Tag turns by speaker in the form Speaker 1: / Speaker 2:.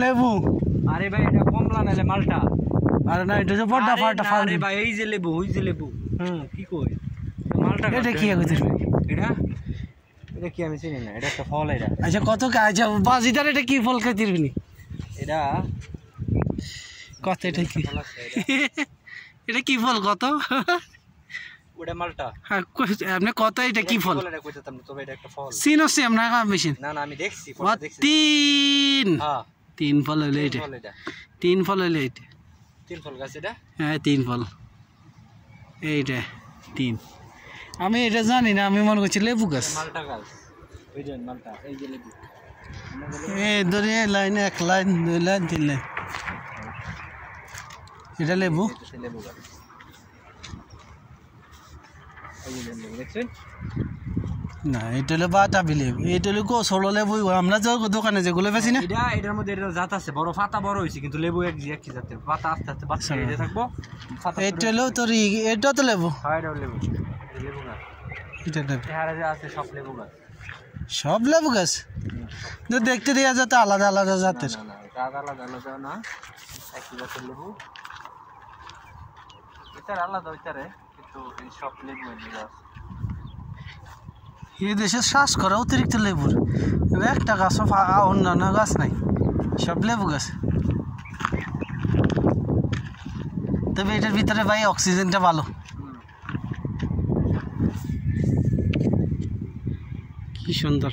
Speaker 1: লেবু।
Speaker 2: আরে ভাই এটা কমলা নালে মালটা।
Speaker 1: আরে না এটা যে বড়টা ফাটা ফাল।
Speaker 2: আরে ভাই এই যে লেবু ওই যে লেবু। কি কই মালটা
Speaker 1: এটা কি কইছিস
Speaker 2: এটা এটা কি আমি চিনি না এটা একটা ফল এটা।
Speaker 1: আচ্ছা কত আচ্ছা বাজিদার এটা কি ফল খাইতিস নি
Speaker 2: এটা
Speaker 1: কত এটা কি এটা কি ফল কত
Speaker 2: ওটা মালটা।
Speaker 1: হ্যাঁ আপনি কত এটা কি ফল
Speaker 2: এটা কইতাম না তবে এটা একটা ফল
Speaker 1: চিনছি আমরা মেশিন
Speaker 2: না না আমি দেখছি
Speaker 1: ফটো দেখছি তিন
Speaker 2: হ্যাঁ
Speaker 1: তিন ফল হইলো এটা তিন ফল হইলো এটা
Speaker 2: তিন ফল গাছ এটা
Speaker 1: হ্যাঁ তিন ফল এইটা তিন আমি এটা জানি না আমি মনে করছি লেবু গাছ
Speaker 2: মালটা গাছ ওই যে মালটা এই যে লেবু
Speaker 1: এই ধরে লাইন এক লাইন দুই লাইন তিন লাইন এটা লেবু
Speaker 2: লেবু গাছ এই যে লেবু দেখছেন
Speaker 1: না এটা হলো বাতাবি লেবু এটা হলো গোসল লেবু আমরা যে দোকানে যেগুলো বেশি না
Speaker 2: এটা এটার মধ্যে এটা জাত আছে বড় পাতা বড় হইছে কিন্তু লেবু একই জাতের পাতা আস্তে আস্তে বাচ্চা হয়ে থাকবো
Speaker 1: এটা হলো তোর এটা তো লেবু
Speaker 2: হ্যাঁ এটা লেবু লেবু গাছ
Speaker 1: এটা লেবু
Speaker 2: এখানে যে আছে সব লেবু গাছ
Speaker 1: সব লেবু গাছ তো দেখতে দেয়া যাতে আলাদা আলাদা জাতের
Speaker 2: না না এটা আলাদা আলাদা না একই জাতের লেবু এটা আলাদা ওইটারে কিন্তু এই সব লেবু গাছ
Speaker 1: এই দেশে শ্বাস করা অতিরিক্ত লেবুর একটা গাছও অন্যান্য গাছ নাই সব লেবু গাছ তবে এটার ভিতরে ভাই অক্সিজেনটা ভালো কি সুন্দর